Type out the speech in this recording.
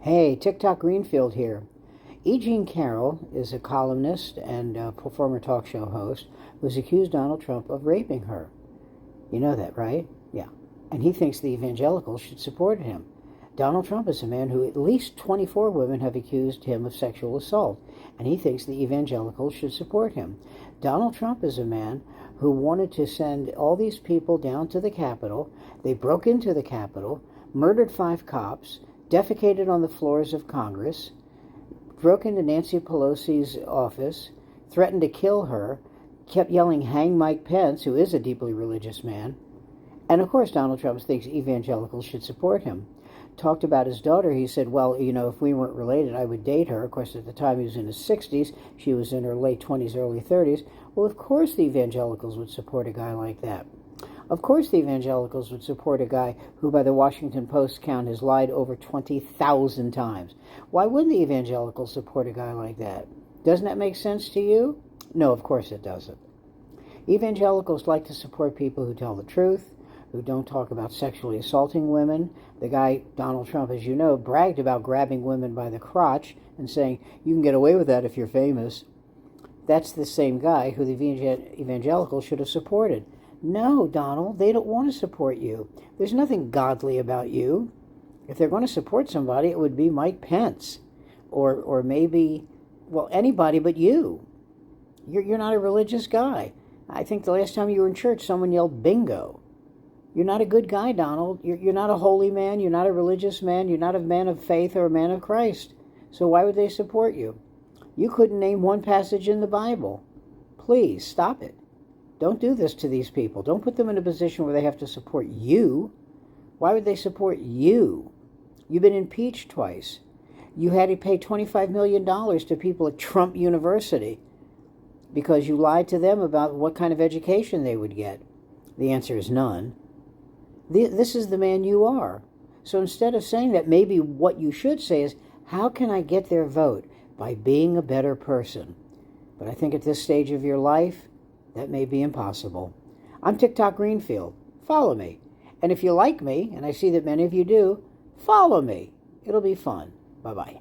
Hey, TikTok Greenfield here. E. Jean Carroll is a columnist and a former talk show host who's accused Donald Trump of raping her. You know that, right? Yeah. And he thinks the evangelicals should support him. Donald Trump is a man who at least 24 women have accused him of sexual assault, and he thinks the evangelicals should support him. Donald Trump is a man who wanted to send all these people down to the Capitol. They broke into the Capitol, murdered 5 cops, defecated on the floors of Congress, broke into Nancy Pelosi's office, threatened to kill her, kept yelling, "Hang Mike Pence," who is a deeply religious man. And of course, Donald Trump thinks evangelicals should support him. Talked about his daughter. He said, well, if we weren't related, I would date her. Of course, at the time he was in his 60s. She was in her late 20s, early 30s. Well, of course the evangelicals would support a guy like that. Of course the evangelicals would support a guy who, by the Washington Post count, has lied over 20,000 times. Why wouldn't the evangelicals support a guy like that? Doesn't that make sense to you? No, of course it doesn't. Evangelicals like to support people who tell the truth, who don't talk about sexually assaulting women. The guy, Donald Trump, as you know, bragged about grabbing women by the crotch and saying, you can get away with that if you're famous. That's the same guy who the evangelicals should have supported. No, Donald, they don't want to support you. There's nothing godly about you. If they're going to support somebody, it would be Mike Pence. Or maybe, well, anybody but you. You're not a religious guy. I think the last time you were in church, someone yelled bingo. You're not a good guy, Donald. You're not a holy man. You're not a religious man. You're not a man of faith or a man of Christ. So why would they support you? You couldn't name one passage in the Bible. Please, stop it. Don't do this to these people. Don't put them in a position where they have to support you. Why would they support you? You've been impeached twice. You had to pay $25 million to people at Trump University because you lied to them about what kind of education they would get. The answer is none. This is the man you are. So instead of saying that, maybe what you should say is, how can I get their vote? By being a better person. But I think at this stage of your life, that may be impossible. I'm TikTok Greenfield. Follow me. And if you like me, and I see that many of you do, follow me. It'll be fun. Bye-bye.